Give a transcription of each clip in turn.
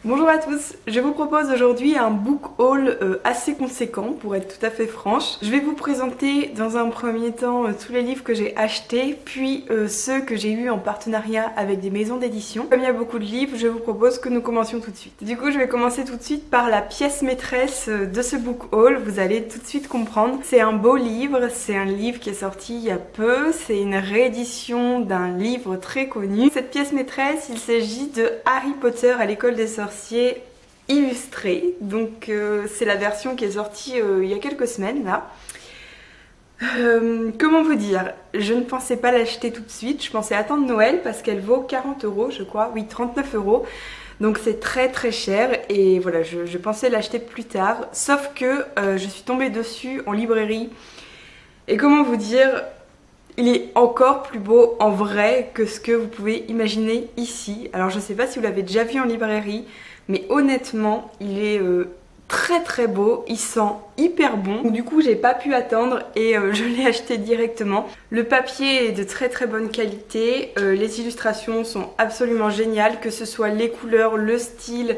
Bonjour à tous, je vous propose aujourd'hui un book haul assez conséquent pour être tout à fait franche. Je vais vous présenter dans un premier temps tous les livres que j'ai achetés, puis ceux que j'ai eus en partenariat avec des maisons d'édition. Comme il y a beaucoup de livres, je vous propose que nous commencions tout de suite. Du coup, je vais commencer tout de suite par la pièce maîtresse de ce book haul, vous allez tout de suite comprendre. C'est un beau livre, c'est un livre qui est sorti il y a peu, c'est une réédition d'un livre très connu. Cette pièce maîtresse, il s'agit de Harry Potter à l'école des sorciers illustré, donc c'est la version qui est sortie il y a quelques semaines là. Comment vous dire, je ne pensais pas l'acheter tout de suite, je pensais attendre Noël parce qu'elle vaut 40 € je crois, oui 39 €, donc c'est très très cher et voilà, je pensais l'acheter plus tard, sauf que je suis tombée dessus en librairie et comment vous dire, il est encore plus beau en vrai que ce que vous pouvez imaginer ici. Alors je sais pas si vous l'avez déjà vu en librairie, mais honnêtement, il est très très beau, il sent hyper bon. Du coup, j'ai pas pu attendre et je l'ai acheté directement. Le papier est de très très bonne qualité, les illustrations sont absolument géniales, que ce soit les couleurs, le style,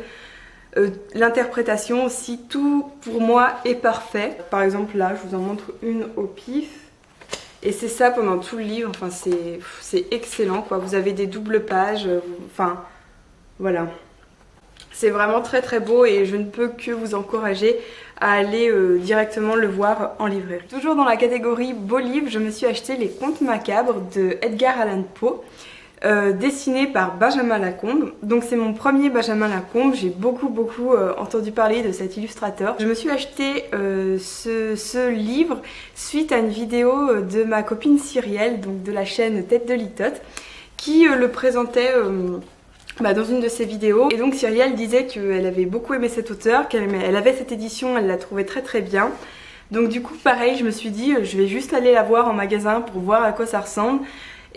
l'interprétation aussi, tout pour moi est parfait. Par exemple là, je vous en montre une au pif. Et c'est ça pendant tout le livre, enfin c'est excellent quoi, vous avez des doubles pages, enfin voilà. C'est vraiment très très beau et je ne peux que vous encourager à aller directement le voir en librairie. Toujours dans la catégorie beau livre, je me suis acheté Les Contes Macabres de Edgar Allan Poe. Dessiné par Benjamin Lacombe. Donc c'est mon premier Benjamin Lacombe, j'ai beaucoup entendu parler de cet illustrateur. Je me suis acheté ce livre suite à une vidéo de ma copine Cyrielle, donc de la chaîne Tête de Litote, qui le présentait dans une de ses vidéos. Et donc Cyrielle disait qu'elle avait beaucoup aimé cet auteur, qu'elle avait cette édition, elle la trouvait très très bien. Donc du coup pareil, je me suis dit je vais juste aller la voir en magasin pour voir à quoi ça ressemble.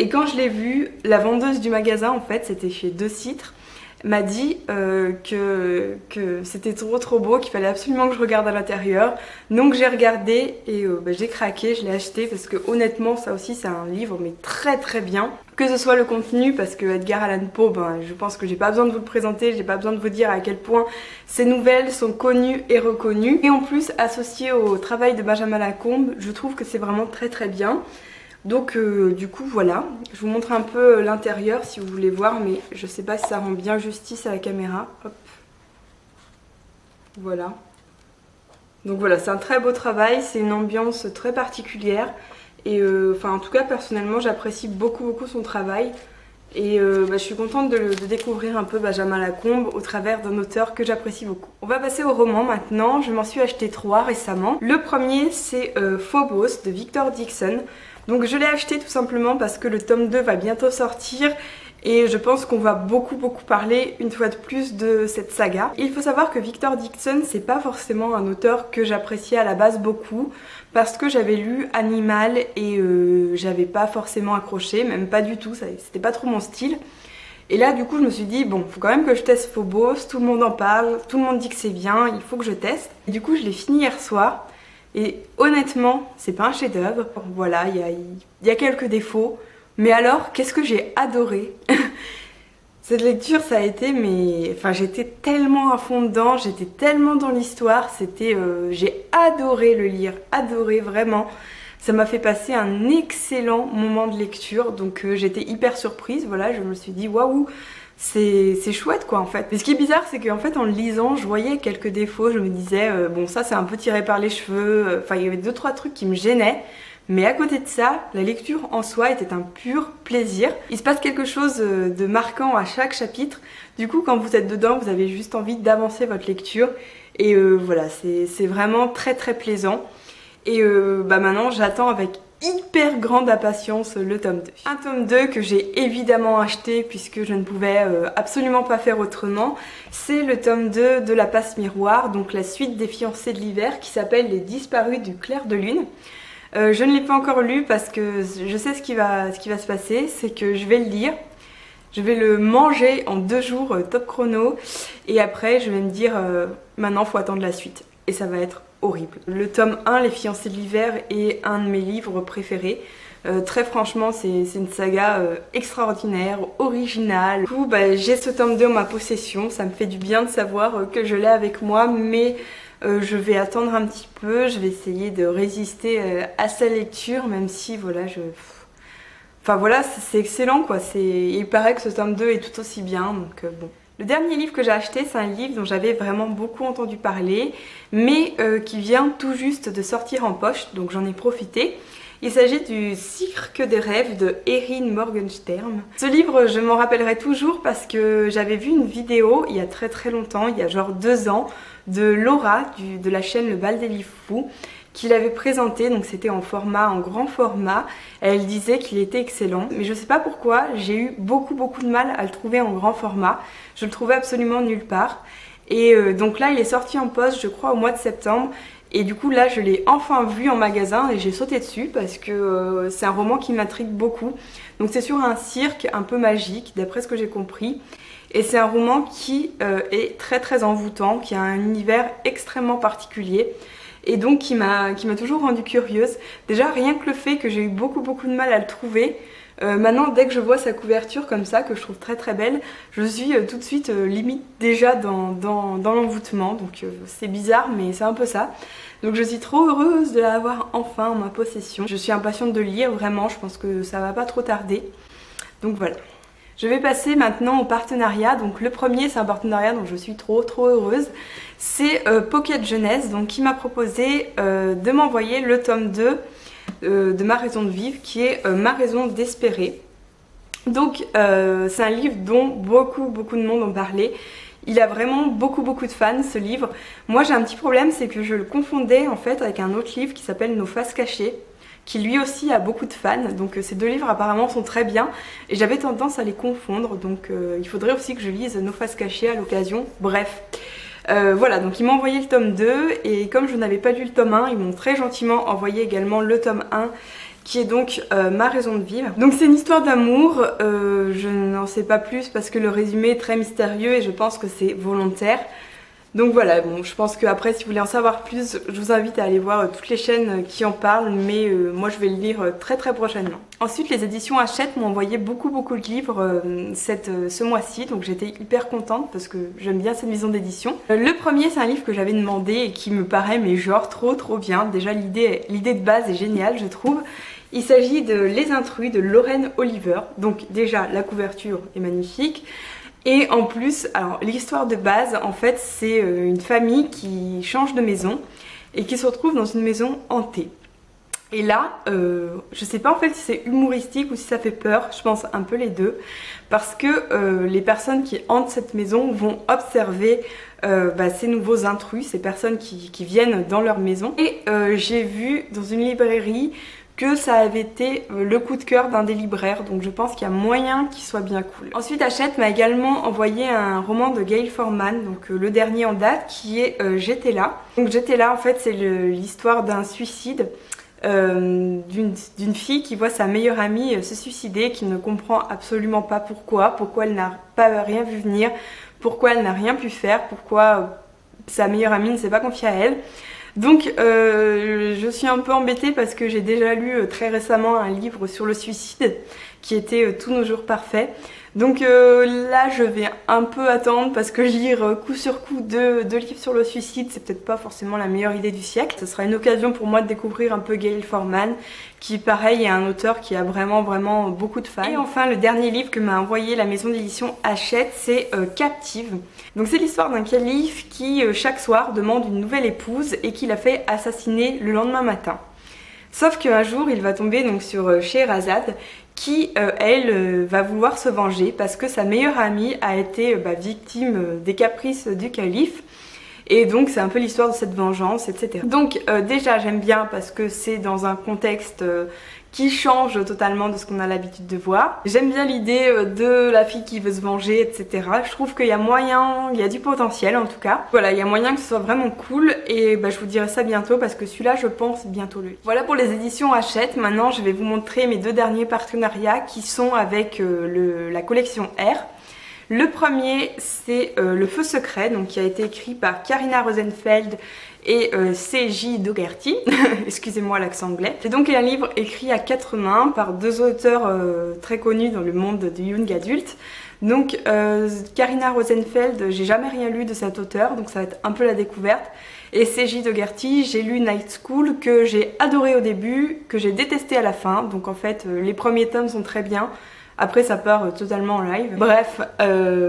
Et quand je l'ai vue, la vendeuse du magasin, en fait, c'était chez Deux Citres, m'a dit que c'était trop beau, qu'il fallait absolument que je regarde à l'intérieur. Donc j'ai regardé et j'ai craqué, je l'ai acheté parce que honnêtement, ça aussi c'est un livre mais très très bien. Que ce soit le contenu, parce que Edgar Allan Poe, je pense que j'ai pas besoin de vous le présenter, j'ai pas besoin de vous dire à quel point ces nouvelles sont connues et reconnues. Et en plus, associé au travail de Benjamin Lacombe, je trouve que c'est vraiment très très bien. Donc du coup voilà, je vous montre un peu l'intérieur si vous voulez voir, mais je sais pas si ça rend bien justice à la caméra. Hop. Voilà. Donc voilà, c'est un très beau travail, c'est une ambiance très particulière. Et en tout cas personnellement j'apprécie beaucoup son travail. Et je suis contente de découvrir un peu Benjamin Lacombe au travers d'un auteur que j'apprécie beaucoup. On va passer au roman maintenant, je m'en suis acheté 3 récemment. Le premier c'est Phobos de Victor Dixon. Donc je l'ai acheté tout simplement parce que le tome 2 va bientôt sortir et je pense qu'on va beaucoup parler une fois de plus de cette saga. Il faut savoir que Victor Dixon, c'est pas forcément un auteur que j'appréciais à la base beaucoup parce que j'avais lu Animal et j'avais pas forcément accroché, même pas du tout, c'était pas trop mon style. Et là du coup je me suis dit bon, faut quand même que je teste Phobos, tout le monde en parle, tout le monde dit que c'est bien, il faut que je teste. Et du coup je l'ai fini hier soir. Et honnêtement, c'est pas un chef-d'œuvre. Voilà, il y a quelques défauts. Mais alors, qu'est-ce que j'ai adoré. Cette lecture, ça a été, j'étais tellement à fond dedans, j'étais tellement dans l'histoire. J'ai adoré le lire, adoré vraiment. Ça m'a fait passer un excellent moment de lecture. Donc j'étais hyper surprise. Voilà, je me suis dit waouh. C'est chouette quoi en fait. Mais ce qui est bizarre c'est qu'en fait en le lisant je voyais quelques défauts, je me disais bon ça c'est un peu tiré par les cheveux, il y avait 2-3 trucs qui me gênaient. Mais à côté de ça, la lecture en soi était un pur plaisir. Il se passe quelque chose de marquant à chaque chapitre. Du coup quand vous êtes dedans vous avez juste envie d'avancer votre lecture. Et voilà, c'est vraiment très plaisant. Et maintenant j'attends avec hyper grande impatience le tome 2. Un tome 2 que j'ai évidemment acheté puisque je ne pouvais absolument pas faire autrement. C'est le tome 2 de La Passe Miroir, donc la suite des Fiancés de l'hiver qui s'appelle Les Disparus du clair de lune. Je ne l'ai pas encore lu parce que je sais ce qui va se passer, c'est que je vais le lire. Je vais le manger en 2 jours top chrono et après je vais me dire maintenant faut attendre la suite et ça va être horrible. Le tome 1, Les Fiancés de l'hiver, est un de mes livres préférés. Très franchement, c'est une saga extraordinaire, originale. Du coup, bah, j'ai ce tome 2 en ma possession, ça me fait du bien de savoir que je l'ai avec moi, mais je vais attendre un petit peu, je vais essayer de résister à sa lecture, même si voilà, enfin voilà, c'est excellent quoi, il paraît que ce tome 2 est tout aussi bien, donc bon. Le dernier livre que j'ai acheté, c'est un livre dont j'avais vraiment beaucoup entendu parler, mais qui vient tout juste de sortir en poche, donc j'en ai profité. Il s'agit du Cirque des rêves de Erin Morgenstern. Ce livre, je m'en rappellerai toujours parce que j'avais vu une vidéo il y a très longtemps, il y a genre 2 ans, de Laura de la chaîne Le Bal des Livres Fous, qui l'avait présenté, donc c'était en grand format. Elle disait qu'il était excellent, mais je sais pas pourquoi, j'ai eu beaucoup de mal à le trouver en grand format. Je le trouvais absolument nulle part. Et donc là, il est sorti en poste, je crois, au mois de septembre. Et du coup là je l'ai enfin vu en magasin et j'ai sauté dessus parce que c'est un roman qui m'intrigue beaucoup. Donc c'est sur un cirque un peu magique d'après ce que j'ai compris. Et c'est un roman qui est très envoûtant, qui a un univers extrêmement particulier. Et donc qui m'a toujours rendue curieuse. Déjà rien que le fait que j'ai eu beaucoup de mal à le trouver. Maintenant dès que je vois sa couverture comme ça, que je trouve très belle, je suis tout de suite limite déjà dans l'envoûtement. Donc c'est bizarre mais c'est un peu ça. Donc je suis trop heureuse de l'avoir enfin en ma possession. Je suis impatiente de lire vraiment, je pense que ça va pas trop tarder. Donc voilà. Je vais passer maintenant au partenariat. Donc le premier c'est un partenariat dont je suis trop heureuse. C'est Pocket Jeunesse, donc qui m'a proposé de m'envoyer le tome 2 de Ma raison de vivre, qui est Ma raison d'espérer. Donc c'est un livre dont beaucoup de monde ont parlé. Il a vraiment beaucoup de fans ce livre. Moi j'ai un petit problème, c'est que je le confondais en fait avec un autre livre qui s'appelle Nos faces cachées, qui lui aussi a beaucoup de fans. Donc ces deux livres apparemment sont très bien et j'avais tendance à les confondre. Donc il faudrait aussi que je lise Nos faces cachées à l'occasion. Bref. Voilà, donc ils m'ont envoyé le tome 2 et comme je n'avais pas lu le tome 1, ils m'ont très gentiment envoyé également le tome 1 qui est donc Ma raison de vivre. Donc c'est une histoire d'amour, je n'en sais pas plus parce que le résumé est très mystérieux et je pense que c'est volontaire. Donc voilà, bon, je pense qu'après si vous voulez en savoir plus, je vous invite à aller voir toutes les chaînes qui en parlent, mais moi je vais le lire très prochainement. Ensuite les éditions Hachette m'ont envoyé beaucoup de livres ce mois-ci, donc j'étais hyper contente parce que j'aime bien cette maison d'édition. Le premier c'est un livre que j'avais demandé et qui me paraît mais genre trop bien. Déjà l'idée de base est géniale je trouve. Il s'agit de Les Intrus de Lorraine Oliver, donc déjà la couverture est magnifique. Et en plus, alors l'histoire de base, en fait, c'est une famille qui change de maison et qui se retrouve dans une maison hantée. Et là, je sais pas en fait si c'est humoristique ou si ça fait peur, je pense un peu les deux, parce que les personnes qui hantent cette maison vont observer ces nouveaux intrus, ces personnes qui viennent dans leur maison. Et j'ai vu dans une librairie que ça avait été le coup de cœur d'un des libraires, donc je pense qu'il y a moyen qu'il soit bien cool. Ensuite Hachette m'a également envoyé un roman de Gail Forman, donc le dernier en date, qui est J'étais là. Donc J'étais là en fait c'est l'histoire d'un suicide d'une fille qui voit sa meilleure amie se suicider, qui ne comprend absolument pas pourquoi elle n'a pas rien vu venir, pourquoi elle n'a rien pu faire, pourquoi sa meilleure amie ne s'est pas confiée à elle. Donc je suis un peu embêtée parce que j'ai déjà lu très récemment un livre sur le suicide qui était Tous nos jours parfaits. Donc là je vais un peu attendre parce que lire coup sur coup deux livres sur le suicide c'est peut-être pas forcément la meilleure idée du siècle. Ce sera une occasion pour moi de découvrir un peu Gail Forman qui pareil est un auteur qui a vraiment beaucoup de fans. Et enfin le dernier livre que m'a envoyé la maison d'édition Hachette c'est Captive. Donc c'est l'histoire d'un calife qui chaque soir demande une nouvelle épouse et qui la fait assassiner le lendemain matin. Sauf qu'un jour il va tomber donc sur Scheherazade qui elle va vouloir se venger parce que sa meilleure amie a été victime des caprices du calife. Et donc c'est un peu l'histoire de cette vengeance, etc. Donc déjà j'aime bien parce que c'est dans un contexte qui change totalement de ce qu'on a l'habitude de voir. J'aime bien l'idée de la fille qui veut se venger, etc. Je trouve qu'il y a moyen, il y a du potentiel en tout cas. Voilà, il y a moyen que ce soit vraiment cool et je vous dirai ça bientôt parce que celui-là je pense bientôt le lire. Voilà pour les éditions Hachette. Maintenant je vais vous montrer mes deux derniers partenariats qui sont avec la collection R. Le premier, c'est Le Feu secret, donc qui a été écrit par Karina Rosenfeld et C.J. Dougherty, excusez-moi l'accent anglais. C'est donc un livre écrit à 4 mains par 2 auteurs très connus dans le monde du young adulte. Donc Karina Rosenfeld, j'ai jamais rien lu de cet auteur, donc ça va être un peu la découverte. Et C.J. Dougherty, j'ai lu Night School, que j'ai adoré au début, que j'ai détesté à la fin. Donc en fait, les premiers tomes sont très bien. Après ça part totalement en live. Bref,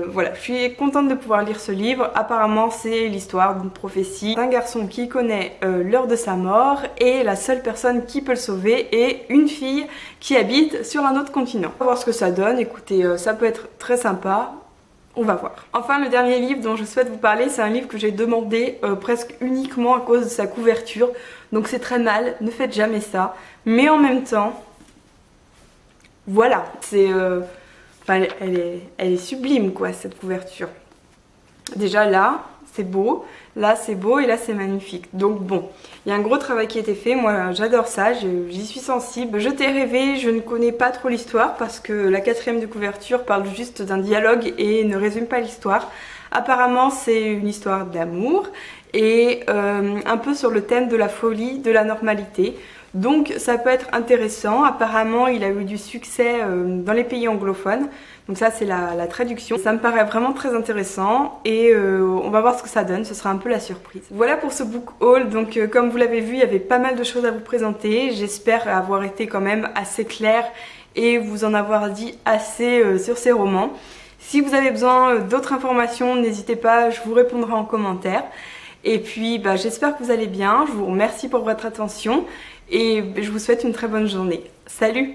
voilà, je suis contente de pouvoir lire ce livre. Apparemment c'est l'histoire d'une prophétie d'un garçon qui connaît l'heure de sa mort et la seule personne qui peut le sauver est une fille qui habite sur un autre continent. On va voir ce que ça donne, écoutez, ça peut être très sympa. On va voir. Enfin, le dernier livre dont je souhaite vous parler, c'est un livre que j'ai demandé presque uniquement à cause de sa couverture. Donc c'est très mal, ne faites jamais ça. Mais en même temps... Voilà, c'est, enfin, elle est sublime quoi cette couverture. Déjà là, c'est beau, là c'est beau et là c'est magnifique. Donc bon, il y a un gros travail qui a été fait, moi j'adore ça, j'y suis sensible. Je t'ai rêvé, je ne connais pas trop l'histoire parce que la 4e de couverture parle juste d'un dialogue et ne résume pas l'histoire. Apparemment c'est une histoire d'amour et un peu sur le thème de la folie, de la normalité. Donc ça peut être intéressant, apparemment il a eu du succès dans les pays anglophones, donc ça c'est la traduction. Ça me paraît vraiment très intéressant et on va voir ce que ça donne, ce sera un peu la surprise. Voilà pour ce book haul, donc comme vous l'avez vu il y avait pas mal de choses à vous présenter, j'espère avoir été quand même assez claire et vous en avoir dit assez sur ces romans. Si vous avez besoin d'autres informations, n'hésitez pas, je vous répondrai en commentaire. Et puis j'espère que vous allez bien, je vous remercie pour votre attention et je vous souhaite une très bonne journée. Salut!